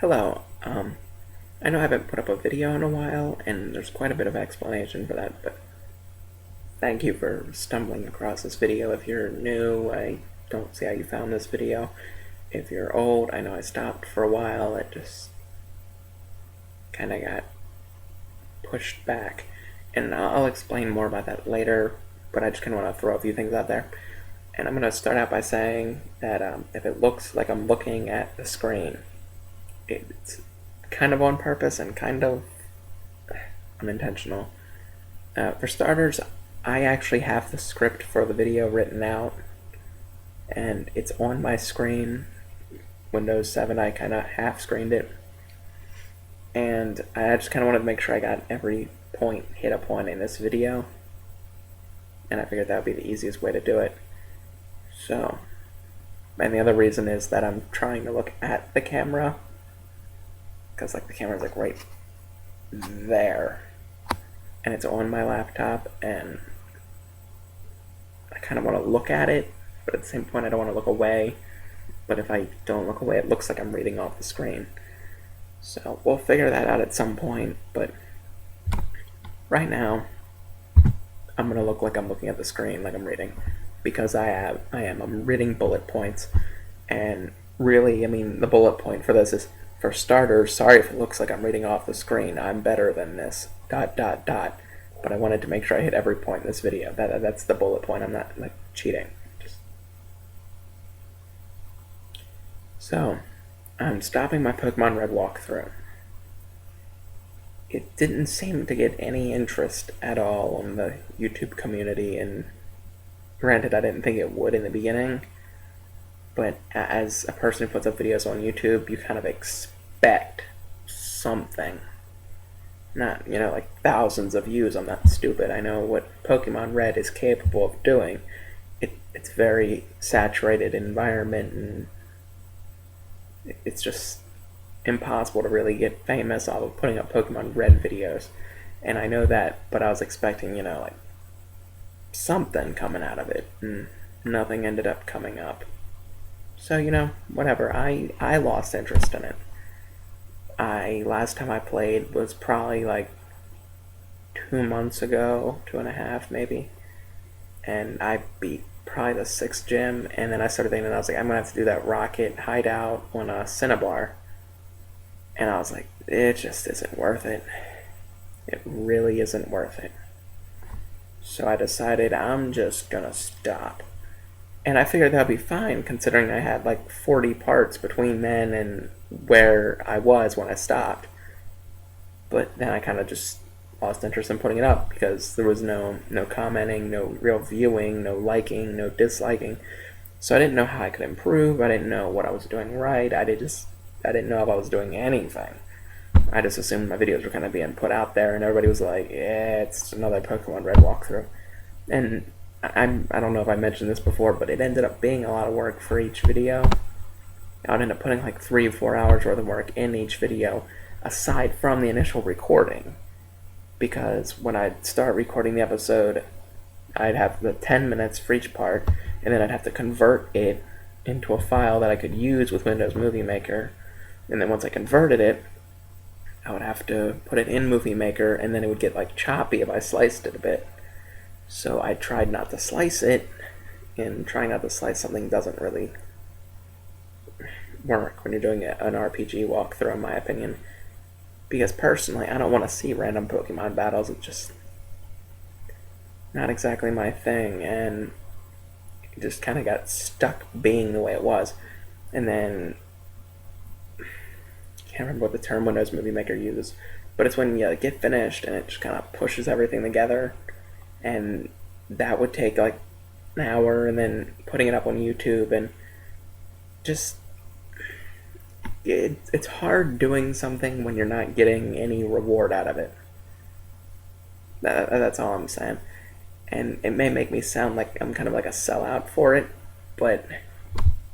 Hello. I know I haven't put up a video in a while, and there's quite a bit of explanation for that, but thank you for stumbling across this video. If you're new, I don't see how you found this video. If you're old, I know I stopped for a while. It just kind of got pushed back, and I'll explain more about that later, but I just kind of want to throw a few things out there. And I'm going to start out by saying that if it looks like I'm looking at the screen, it's kind of on purpose and kind of unintentional. For starters, I actually have the script for the video written out, and it's on my screen. Windows 7, I kind of half screened it, and I just kind of wanted to make sure I got every point hit upon in this video, and I figured that would be the easiest way to do it. So, and the other reason is that I'm trying to look at the camera, because like the camera's like right there, and it's on my laptop, and I kind of want to look at it, but at the same point I don't want to look away. But if I don't look away, it looks like I'm reading off the screen. So we'll figure that out at some point, but right now I'm gonna look like I'm looking at the screen, like I'm reading, because I'm reading bullet points. And really, I mean, the bullet point for this is, for starters, sorry if it looks like I'm reading off the screen, I'm better than this, ... But I wanted to make sure I hit every point in this video. That's the bullet point. I'm not like cheating. So, I'm stopping my Pokemon Red walkthrough. It didn't seem to get any interest at all on the YouTube community, and granted, I didn't think it would in the beginning, but as a person who puts up videos on YouTube, you kind of expect something. Not, like thousands of views. I'm not stupid. I know what Pokemon Red is capable of doing. It's very saturated environment, and it's just impossible to really get famous off of putting up Pokemon Red videos. And I know that, but I was expecting, like something coming out of it, and nothing ended up coming up. So, whatever. I lost interest in it. Last time I played was probably like 2 months ago, 2.5 maybe, and I beat probably the 6th gym, and then I started thinking, I was like, I'm gonna have to do that rocket hideout on a Cinnabar, and I was like, it just isn't worth it. It really isn't worth it. So I decided I'm just gonna stop. And I figured that'd be fine, considering I had like 40 parts between then and where I was when I stopped. But then I kind of just lost interest in putting it up, because there was no commenting, no real viewing, no liking, no disliking. So I didn't know how I could improve. I didn't know what I was doing right. I didn't know if I was doing anything. I just assumed my videos were kind of being put out there, and everybody was like, yeah, it's another Pokemon Red walkthrough. And I don't know if I mentioned this before, but it ended up being a lot of work for each video. I would end up putting like 3 or 4 hours worth of work in each video, aside from the initial recording. Because when I'd start recording the episode, I'd have the 10 minutes for each part, and then I'd have to convert it into a file that I could use with Windows Movie Maker. And then once I converted it, I would have to put it in Movie Maker, and then it would get like choppy if I sliced it a bit. So I tried not to slice it, and trying not to slice something doesn't really work when you're doing an RPG walkthrough, in my opinion. Because personally, I don't want to see random Pokemon battles. It's just not exactly my thing, and it just kind of got stuck being the way it was. And then, I can't remember what the term Windows Movie Maker uses, but it's when you get finished and it just kind of pushes everything together, and that would take like an hour, and then putting it up on YouTube, and just it's hard doing something when you're not getting any reward out of it. That's all I'm saying. And it may make me sound like I'm kind of like a sellout for it, but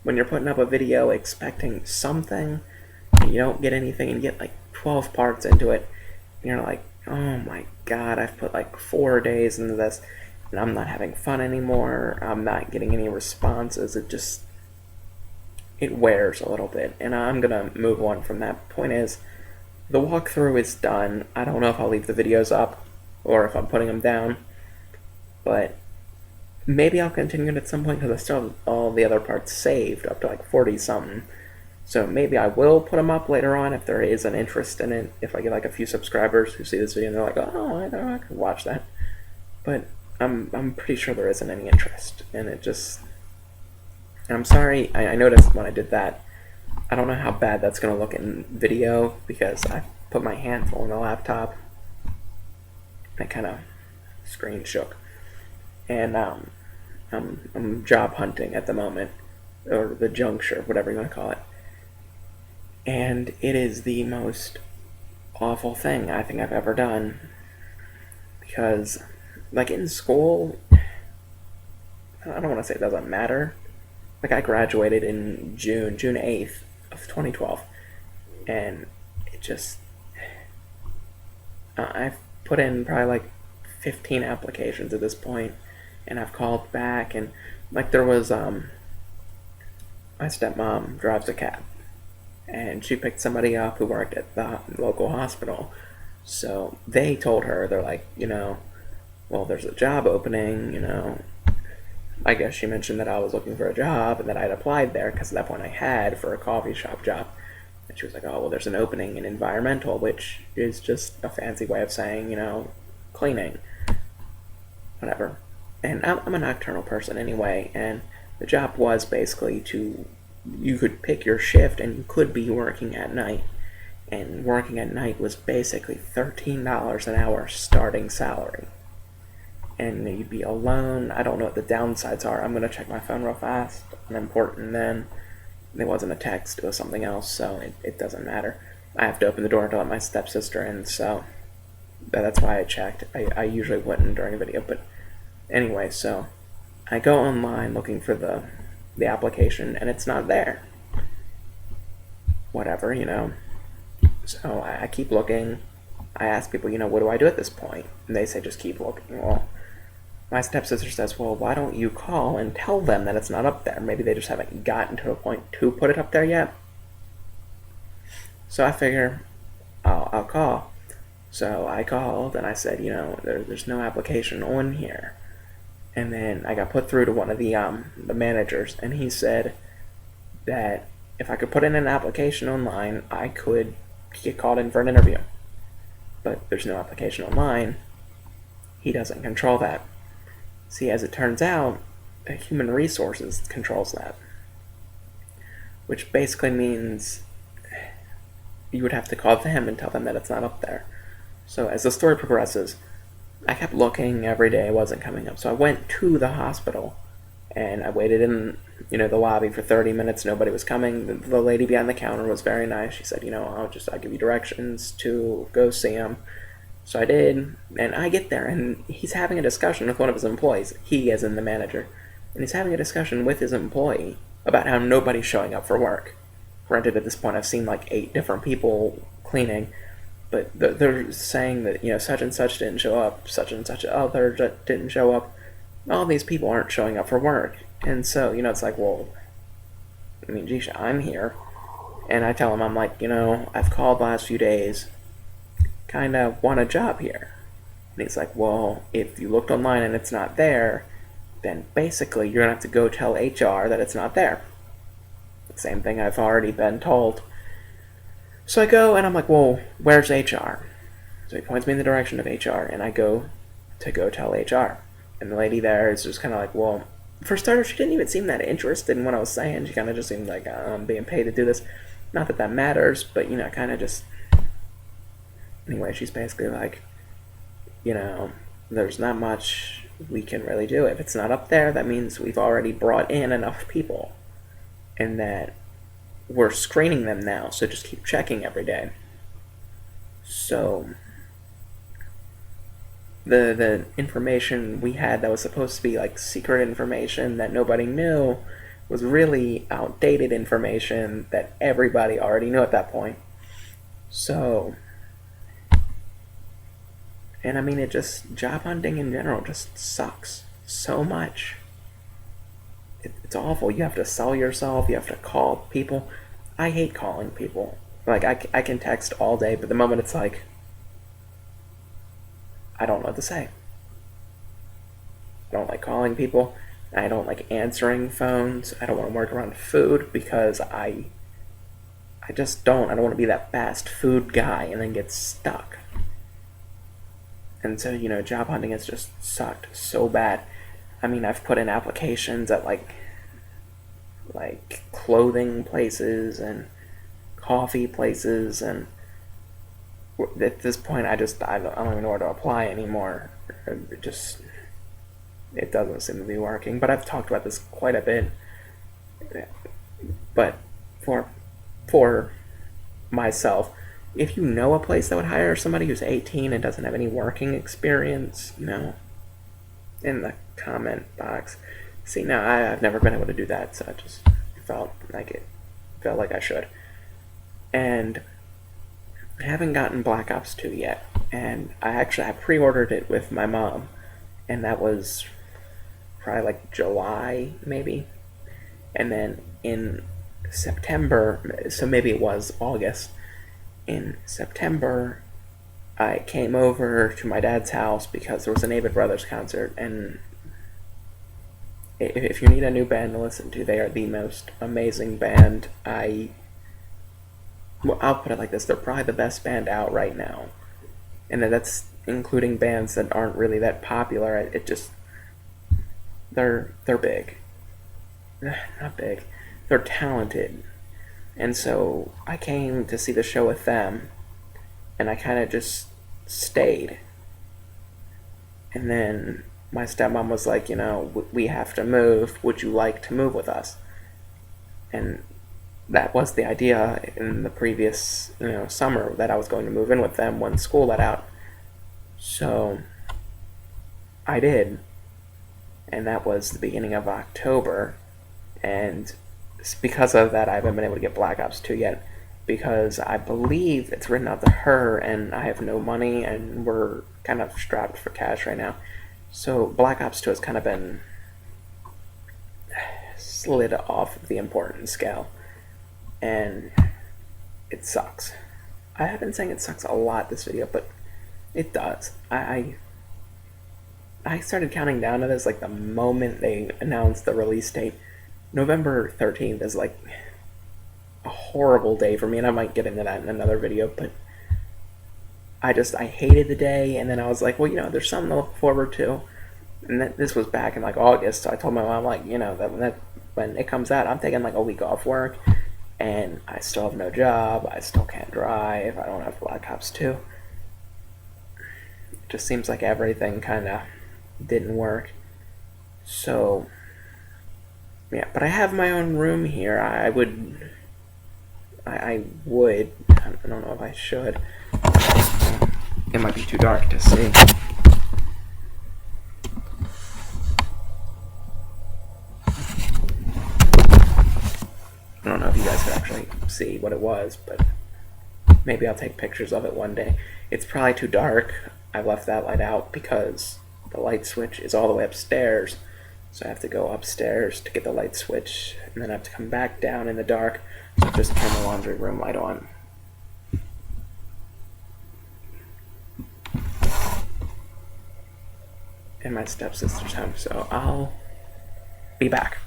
when you're putting up a video expecting something, and you don't get anything, and you get like 12 parts into it, and you're like, oh my god, I've put like 4 days into this, and I'm not having fun anymore, I'm not getting any responses, it just it wears a little bit, and I'm gonna move on from that. Point is, the walkthrough is done. I don't know if I'll leave the videos up or if I'm putting them down, but maybe I'll continue it at some point because I still have all the other parts saved up to like 40 something. So maybe I will put them up later on if there is an interest in it. If I get like a few subscribers who see this video and they're like, oh, I can watch that. But I'm pretty sure there isn't any interest, and it just. And I'm sorry. I noticed when I did that. I don't know how bad that's gonna look in video because I put my handful in the laptop. And it kind of screen shook. And I'm job hunting at the moment, or the juncture, whatever you want to call it. And it is the most awful thing I think I've ever done. Because, like in school, I don't want to say it doesn't matter. Like I graduated in June 8th of 2012. And it just, I've put in probably like 15 applications at this point, and I've called back, and like there was my stepmom drives a cab, and she picked somebody up who worked at the local hospital. So they told her, they're like, well, there's a job opening, I guess she mentioned that I was looking for a job and that I'd applied there because at that point I had for a coffee shop job. And she was like, oh, well, there's an opening in environmental, which is just a fancy way of saying, cleaning. Whatever. And I'm a nocturnal person anyway, and the job was basically you could pick your shift and you could be working at night. And working at night was basically $13 an hour starting salary. And you'd be alone. I don't know what the downsides are. I'm going to check my phone real fast. Unimportant then. It wasn't a text, it was something else, so it doesn't matter. I have to open the door to let my stepsister in, so that's why I checked. I usually wouldn't during a video, but anyway, so I go online looking for the application, and it's not there. Whatever, So I keep looking. I ask people, what do I do at this point? And they say just keep looking. Well, my stepsister says, well, why don't you call and tell them that it's not up there? Maybe they just haven't gotten to a point to put it up there yet. So I figure I'll call. So I called and I said, there's no application on here. And then I got put through to one of the managers, and he said that if I could put in an application online, I could get called in for an interview. But there's no application online. He doesn't control that. See, as it turns out, human resources controls that. Which basically means you would have to call them and tell them that it's not up there. So as the story progresses, I kept looking every day, it wasn't coming up. So I went to the hospital, and I waited in the lobby for 30 minutes, nobody was coming. The lady behind the counter was very nice. She said, I'll give you directions to go see him. So I did, and I get there, and he's having a discussion with one of his employees. He, as in the manager. And he's having a discussion with his employee about how nobody's showing up for work. Granted, at this point, I've seen like 8 different people cleaning, but they're saying that, such and such didn't show up, such and such other didn't show up. All these people aren't showing up for work. And so, it's like, well, geez, I'm here. And I tell him, I'm like, I've called the last few days, kind of want a job here. And he's like, well, if you looked online and it's not there, then basically you're going to have to go tell HR that it's not there. Same thing I've already been told. So I go and I'm like, well, where's HR? So he points me in the direction of HR, and I go tell HR. And the lady there is just kind of like, well, for starters, she didn't even seem that interested in what I was saying. She kind of just seemed like, I'm being paid to do this. Not that matters, but, kind of just... Anyway, she's basically like, there's not much we can really do. If it's not up there, that means we've already brought in enough people. And that we're screening them now, so just keep checking every day. So, the information we had that was supposed to be like secret information that nobody knew was really outdated information that everybody already knew at that point. So... And it just, job hunting in general just sucks so much. it's awful. You have to sell yourself. You have to call people. I hate calling people. Like, I can text all day, but the moment it's like, I don't know what to say. I don't like calling people. I don't like answering phones. I don't want to work around food because I just don't. I don't want to be that fast food guy and then get stuck. And so, job hunting has just sucked so bad. I mean, I've put in applications at like clothing places and coffee places, and at this point, I don't even know where to apply anymore. It doesn't seem to be working. But I've talked about this quite a bit. But for myself, if you know a place that would hire somebody who's 18 and doesn't have any working experience, in the comment box. See, now I've never been able to do that, so I just felt like I should. And I haven't gotten Black Ops 2 yet, and I pre-ordered it with my mom, and that was probably like July, maybe. And then in September, so maybe it was August, in September, I came over to my dad's house because there was an Avett Brothers concert, and if you need a new band to listen to, they are the most amazing band. I'll put it like this: they're probably the best band out right now, and that's including bands that aren't really that popular. They're big, not big. They're talented, and so I came to see the show with them, and I kind of just stayed. And then my stepmom was like, we have to move. Would you like to move with us? And that was the idea in the previous, summer, that I was going to move in with them when school let out. So I did. And that was the beginning of October. And because of that, I haven't been able to get Black Ops 2 yet, because I believe it's written out to her, and I have no money, and we're kind of strapped for cash right now. So Black Ops 2 has kind of been slid off of the importance scale, and it sucks. I have been saying it sucks a lot this video, but it does. I started counting down to this like the moment they announced the release date. November 13th is like a horrible day for me, and I might get into that in another video, but I hated the day, and then I was like, well, there's something to look forward to. And this was back in like August, so I told my mom, like, that when it comes out, I'm taking like a week off work, and I still have no job, I still can't drive, I don't have Black Ops 2. It just seems like everything kind of didn't work. So yeah, but I have my own room here. I would, I don't know if I should. It might be too dark to see. I don't know if you guys could actually see what it was, but maybe I'll take pictures of it one day. It's probably too dark. I've left that light out because the light switch is all the way upstairs. So I have to go upstairs to get the light switch, and then I have to come back down in the dark. So just turn the laundry room light on. And my stepsister's home, so I'll be back.